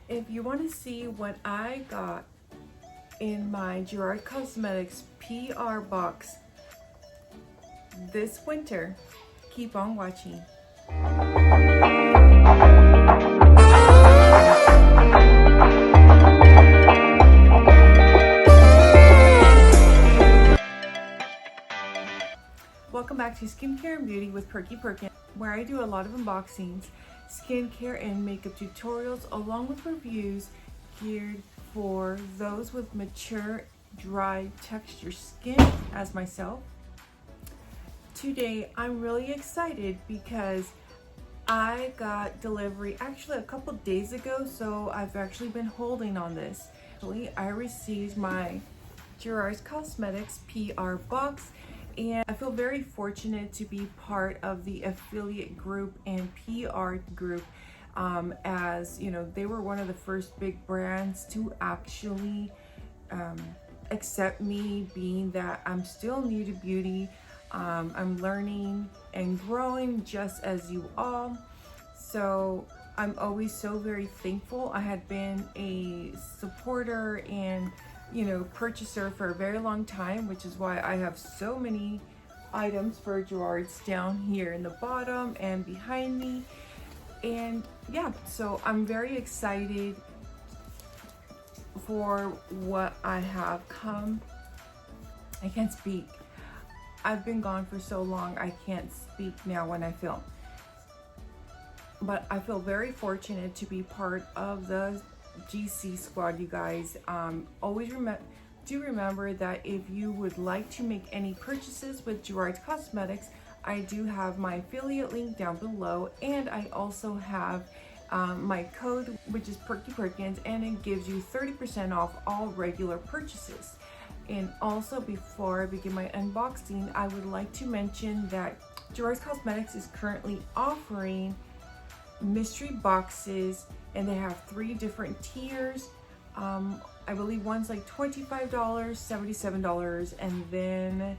If you want to see what I got in my Gerard Cosmetics PR box this winter, keep on watching. Welcome back to Skincare and Beauty with Perky Perkins, where I do a lot of unboxings, skincare and makeup tutorials, along with reviews geared for those with mature, dry, texture skin as myself. Today, I'm really excited because I got delivery actually a couple days ago, so I've actually been holding on this. Actually, I received my Gerard Cosmetics PR box, and I feel very fortunate to be part of the affiliate group and PR group, as you know, they were one of the first big brands to actually accept me, being that I'm still new to beauty. I'm learning and growing just as you all. So I'm always so very thankful. I had been a supporter and purchaser for a very long time, which is why I have so many items for Gerard's down here in the bottom and behind me. And yeah, so I'm very excited for what I have come. I can't speak. I've been gone for so long, I can't speak now when I film. But I feel very fortunate to be part of the GC squad, you guys. Always remember that if you would like to make any purchases with Gerard Cosmetics, I do have my affiliate link down below, and I also have my code, which is Perky Perkins, and it gives you 30% off all regular purchases. And also, before I begin my unboxing, I would like to mention that Gerard Cosmetics is currently offering mystery boxes, and they have 3 different tiers. I believe one's like $25, $77, and then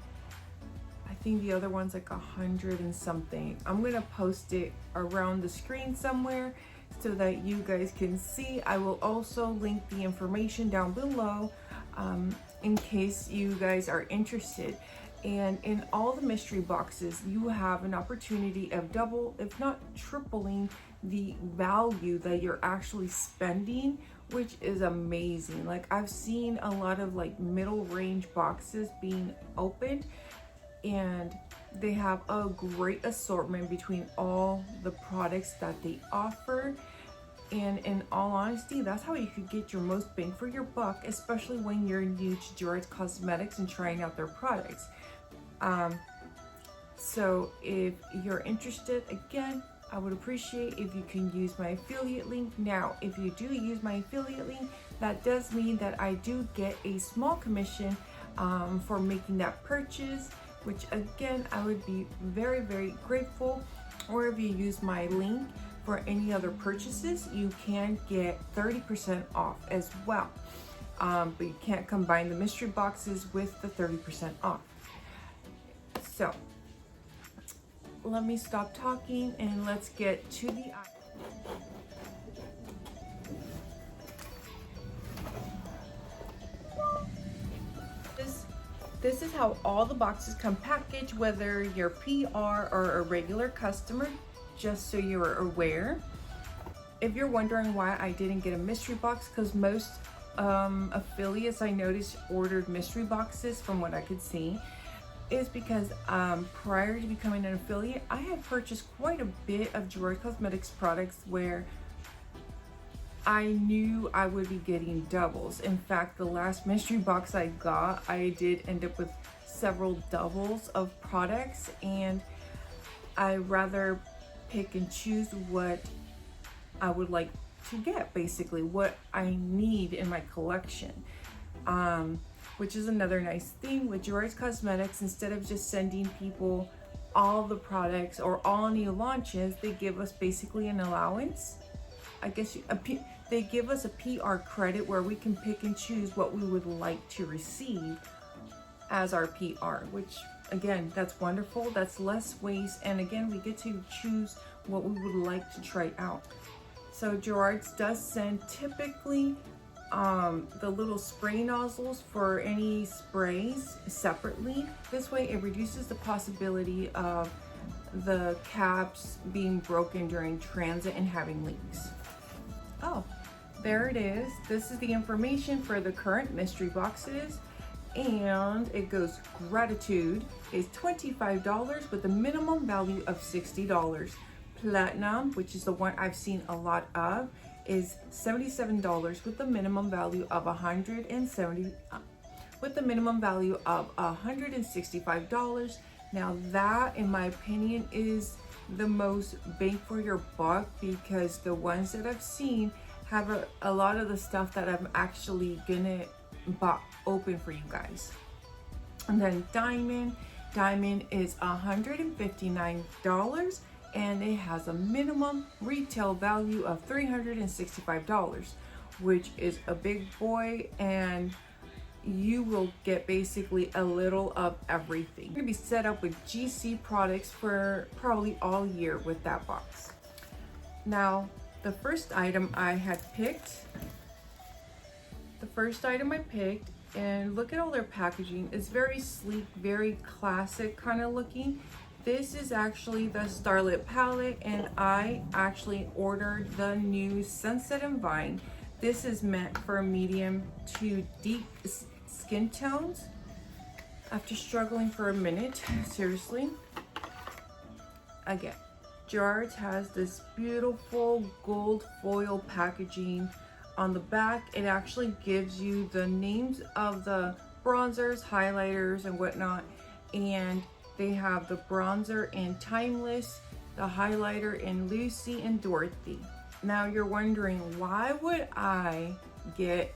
I think the other one's like 100 and something. I'm gonna post it around the screen somewhere so that you guys can see. I will also link the information down below in case you guys are interested. And in all the mystery boxes, you have an opportunity of double, if not tripling, the value that you're actually spending, which is amazing. Like, I've seen a lot of like middle range boxes being opened, and they have a great assortment between all the products that they offer. And in all honesty, that's how you could get your most bang for your buck, especially when you're new to Gerard Cosmetics and trying out their products. So if you're interested, again, I would appreciate if you can use my affiliate link. Now, if you do use my affiliate link, that does mean that I do get a small commission for making that purchase, which again, I would be very, very grateful. Or if you use my link for any other purchases, you can get 30% off as well. But you can't combine the mystery boxes with the 30% off. So let me stop talking and let's get to the This is how all the boxes come packaged, whether you're PR or a regular customer, just so you're aware. If you're wondering why I didn't get a mystery box, because most affiliates I noticed ordered mystery boxes from what I could see, is because prior to becoming an affiliate, I had purchased quite a bit of Gerard Cosmetics products where I knew I would be getting doubles. In fact, the last mystery box I got, I did end up with several doubles of products, and I rather pick and choose what I would like to get, basically what I need in my collection. Which is another nice thing with Gerard Cosmetics. Instead of just sending people all the products or all new launches, they give us basically an allowance. I guess they give us a PR credit where we can pick and choose what we would like to receive as our PR, which again, that's wonderful. That's less waste, and again, we get to choose what we would like to try out. So Gerard's does send typically the little spray nozzles for any sprays separately. This way it reduces the possibility of the caps being broken during transit and having leaks. Oh, there it is. This is the information for the current mystery boxes. And it goes, gratitude is $25 with a minimum value of $60. Platinum, which is the one I've seen a lot of, is $77 with a minimum value of $165. Now that, in my opinion, is the most bang for your buck, because the ones that I've seen have a lot of the stuff that I'm actually gonna open for you guys. And then diamond is $159, and it has a minimum retail value of $365, which is a big boy, and you will get basically a little of everything. You're gonna be set up with GC products for probably all year with that box. Now, the first item I picked, and look at all their packaging. It's very sleek, very classic kind of looking. This is actually the Starlit palette, and I actually ordered the new Sunset and Vine. This is meant for medium to deep skin tones. After struggling for a minute, seriously. Again, Gerard has this beautiful gold foil packaging. On the back, it actually gives you the names of the bronzers, highlighters, and whatnot. And they have the bronzer in Timeless, the highlighter in Lucy and Dorothy. Now you're wondering, why would I get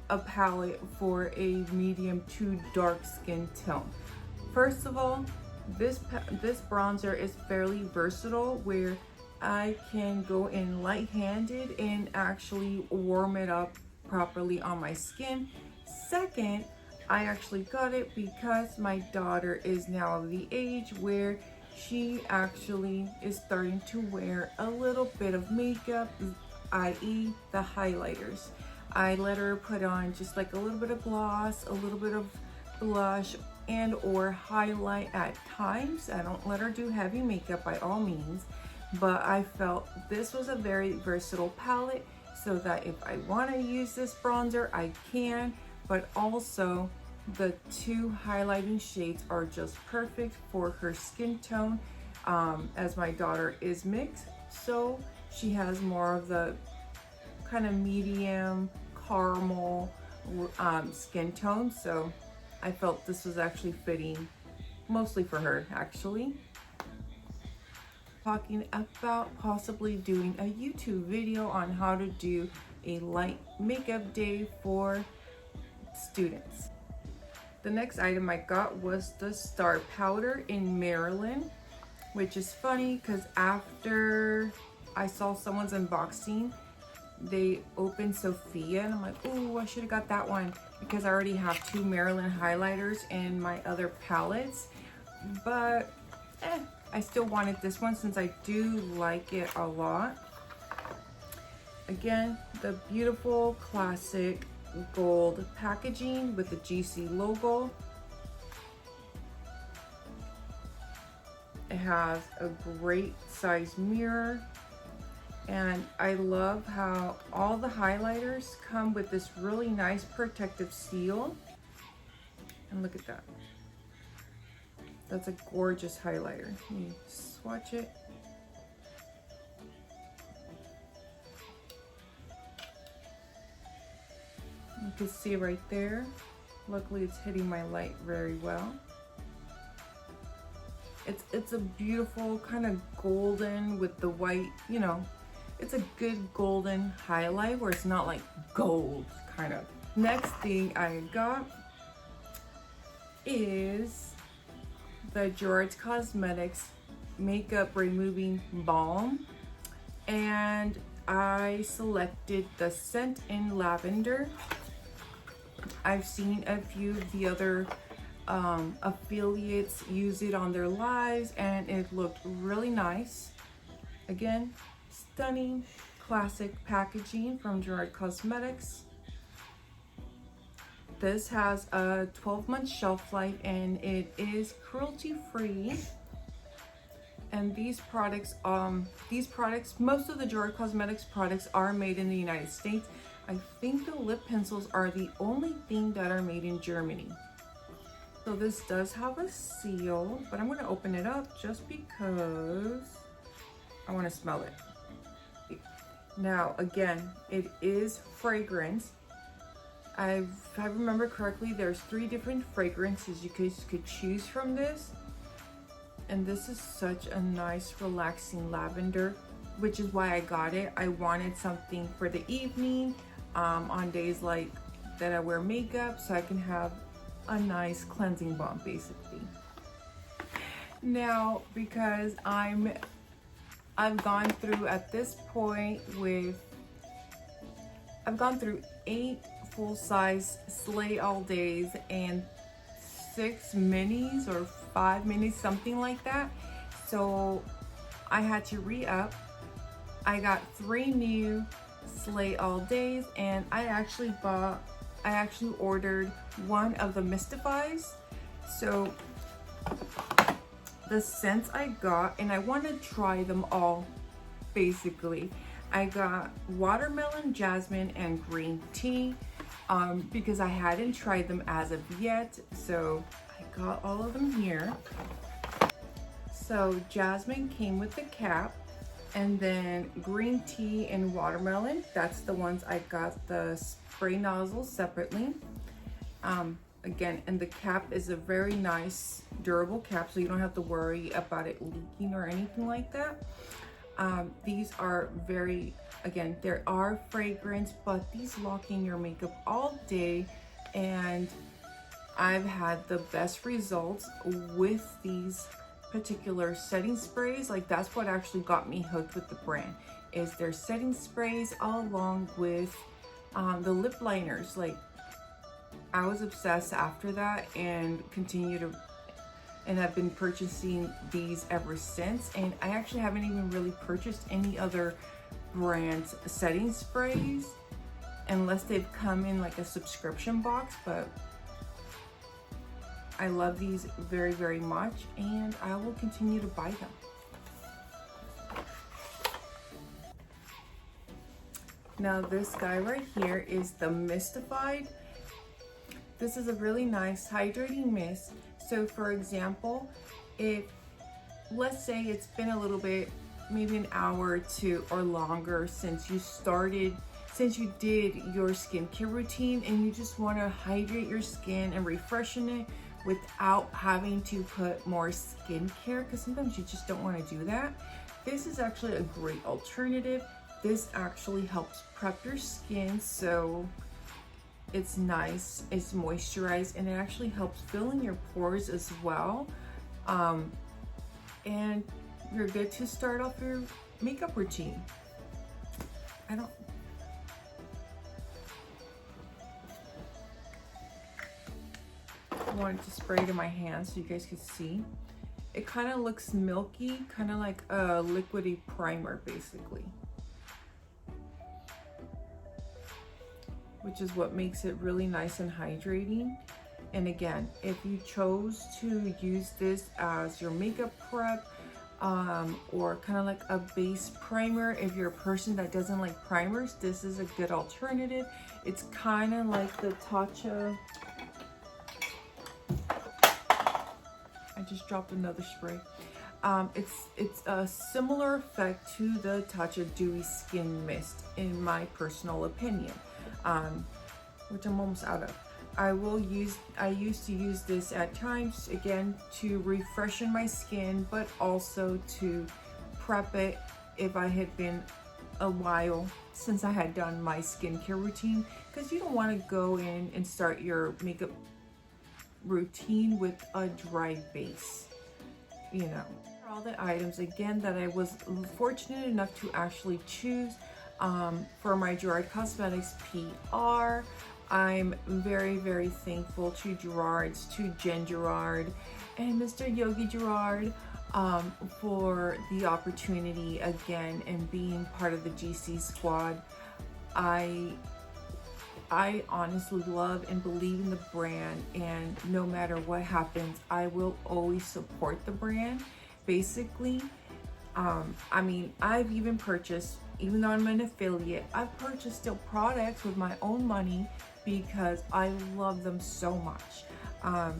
a palette for a medium to dark skin tone? First of all, this bronzer is fairly versatile, where I can go in light-handed and actually warm it up properly on my skin. Second, I actually got it because my daughter is now of the age where she actually is starting to wear a little bit of makeup, i.e. the highlighters. I let her put on just like a little bit of gloss, a little bit of blush, and or highlight at times. I don't let her do heavy makeup by all means, but I felt this was a very versatile palette, so that if I want to use this bronzer, I can, but also the two highlighting shades are just perfect for her skin tone, as my daughter is mixed, so she has more of the kind of medium caramel skin tone, so I felt this was actually fitting mostly for her. Actually, talking about possibly doing a YouTube video on how to do a light makeup day for students. The next item I got was the Star Powder in Maryland, which is funny because after I saw someone's unboxing, they opened Sophia, and I'm like, oh, I should have got that one because I already have two Maryland highlighters in my other palettes, but I still wanted this one since I do like it a lot. Again, the beautiful classic gold packaging with the GC logo. It has a great size mirror, and I love how all the highlighters come with this really nice protective seal. And look at that. That's a gorgeous highlighter. Let me swatch it. You can see right there. Luckily it's hitting my light very well. It's a beautiful kind of golden with the white, you know, it's a good golden highlight where it's not like gold kind of. Next thing I got is the Gerard's Cosmetics Makeup Removing Balm, and I selected the scent in lavender. I've seen a few of the other affiliates use it on their lives, and it looked really nice. Again, stunning, classic packaging from Gerard Cosmetics. This has a 12-month shelf life and it is cruelty-free. And these products, most of the Gerard Cosmetics products are made in the United States. I think the lip pencils are the only thing that are made in Germany. So this does have a seal, but I'm gonna open it up just because I wanna smell it. Now, again, it is fragrance. If I remember correctly, there's 3 different fragrances you guys could choose from this. And this is such a nice, relaxing lavender, which is why I got it. I wanted something for the evening, on days like that I wear makeup, so I can have a nice cleansing balm, basically. Now, because I've gone through at this point I've gone through 8 full-size Slay All Days and 6 minis or 5 minis, something like that. So I had to re-up. I got 3 new Slay All Days, and I actually ordered one of the Mystifies. So the scents I got, and I want to try them all basically. I got watermelon, jasmine, and green tea because I hadn't tried them as of yet. So I got all of them here. So jasmine came with the cap, and then green tea and watermelon, that's the ones I got the spray nozzles separately. Again, and the cap is a very nice durable cap, so you don't have to worry about it leaking or anything like that. These are very, again, there are fragrance, but these lock in your makeup all day, and I've had the best results with these particular setting sprays. Like, that's what actually got me hooked with the brand, is their setting sprays along with the lip liners. Like, I was obsessed after that and I've been purchasing these ever since. And I actually haven't even really purchased any other brand's setting sprays unless they've come in like a subscription box, but I love these very, very much, and I will continue to buy them. Now this guy right here is the Mystified. This is a really nice hydrating mist. So for example, let's say it's been a little bit, maybe an hour or 2 or longer since you did your skincare routine, and you just want to hydrate your skin and refreshen it without having to put more skincare, because sometimes you just don't want to do that. This is actually a great alternative. This actually helps prep your skin, so it's nice, it's moisturized, and it actually helps fill in your pores as well. And you're good to start off your makeup routine. I wanted to spray it in my hands so you guys could see. It kind of looks milky, kind of like a liquidy primer basically, which is what makes it really nice and hydrating. And again, if you chose to use this as your makeup prep, or kind of like a base primer, if you're a person that doesn't like primers, this is a good alternative. It's kind of like the Tatcha. I just dropped another spray. It's a similar effect to the Tatcha Dewy Skin Mist, in my personal opinion, which I'm almost out of. I used to use this at times, again, to refreshen my skin, but also to prep it if I had been a while since I had done my skincare routine, because you don't want to go in and start your makeup routine with a dry base, you know. All the items again that I was fortunate enough to actually choose for my Gerard Cosmetics PR. I'm very, very thankful to Gerard, to Jen Gerard, and Mr. Yogi Gerard for the opportunity again and being part of the GC squad. I honestly love and believe in the brand, and no matter what happens, I will always support the brand. Basically, I mean, I've even purchased, even though I'm an affiliate, I've purchased still products with my own money because I love them so much.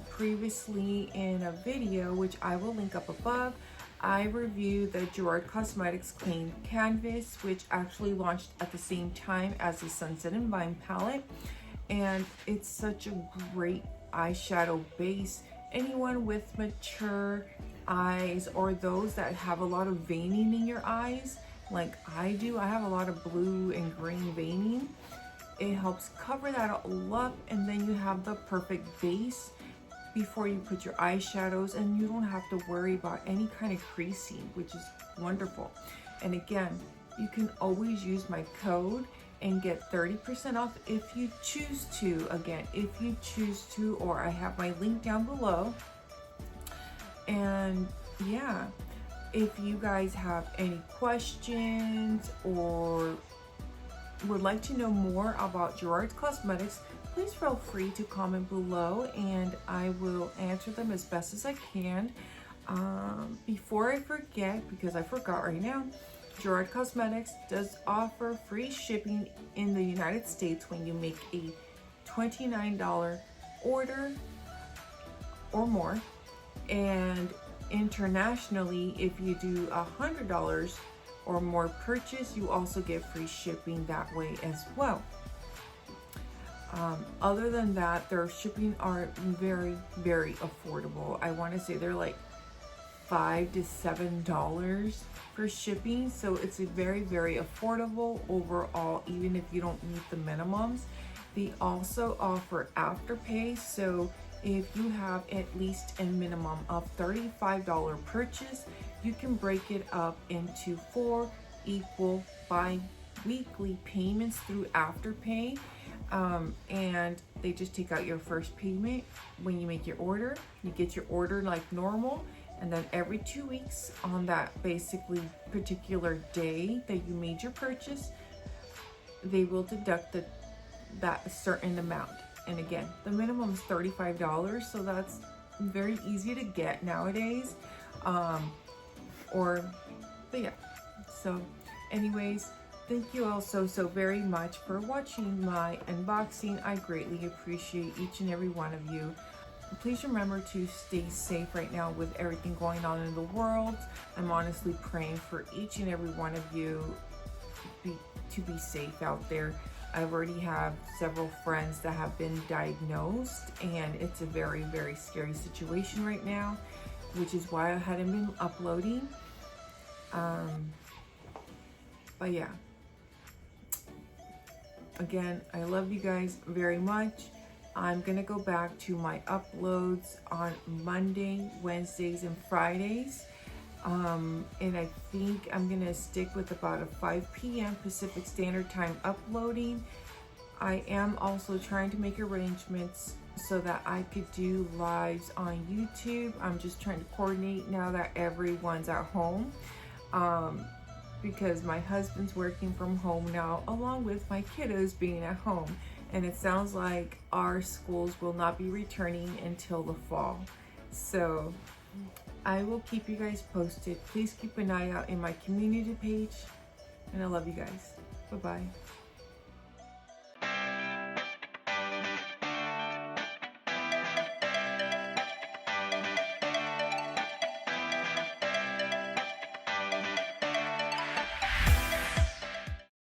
Previously in a video, which I will link up above, I reviewed the Gerard Cosmetics Clean Canvas, which actually launched at the same time as the Sunset and Vine palette. And it's such a great eyeshadow base. Anyone with mature eyes or those that have a lot of veining in your eyes, like I do, I have a lot of blue and green veining. It helps cover that all up, and then you have the perfect base before you put your eyeshadows, and you don't have to worry about any kind of creasing, which is wonderful. And again, you can always use my code and get 30% off if you choose to. Again, if you choose to, or I have my link down below. And yeah, if you guys have any questions or would like to know more about Gerard Cosmetics, please feel free to comment below and I will answer them as best as I can. Before I forget, because I forgot right now, Gerard Cosmetics does offer free shipping in the United States when you make a $29 order or more, and internationally, if you do $100 or more purchase, you also get free shipping that way as well. Other than that, their shipping are very, very affordable. I want to say they're like $5 to $7 for shipping, so it's a very, very affordable overall, even if you don't meet the minimums. They also offer afterpay, so if you have at least a minimum of $35 purchase, you can break it up into 4 equal bi-weekly payments through afterpay. And they just take out your first payment when you make your order. You get your order like normal, and then every 2 weeks on that basically particular day that you made your purchase, they will deduct that certain amount. And again, the minimum is $35, so that's very easy to get nowadays. But yeah, so anyways, thank you all so very much for watching my unboxing. I greatly appreciate each and every one of you. Please remember to stay safe right now with everything going on in the world. I'm honestly praying for each and every one of you to be safe out there. I've already have several friends that have been diagnosed, and it's a very, very scary situation right now, which is why I hadn't been uploading. But yeah, again, I love you guys very much. I'm gonna go back to my uploads on Monday, Wednesdays, and Fridays. And I think I'm gonna stick with about a 5 p.m. Pacific Standard Time uploading. I am also trying to make arrangements so that I could do lives on YouTube. I'm just trying to coordinate now that everyone's at home, because my husband's working from home now, along with my kiddos being at home. And it sounds like our schools will not be returning until the fall. So I will keep you guys posted. Please keep an eye out in my community page. And I love you guys. Bye-bye.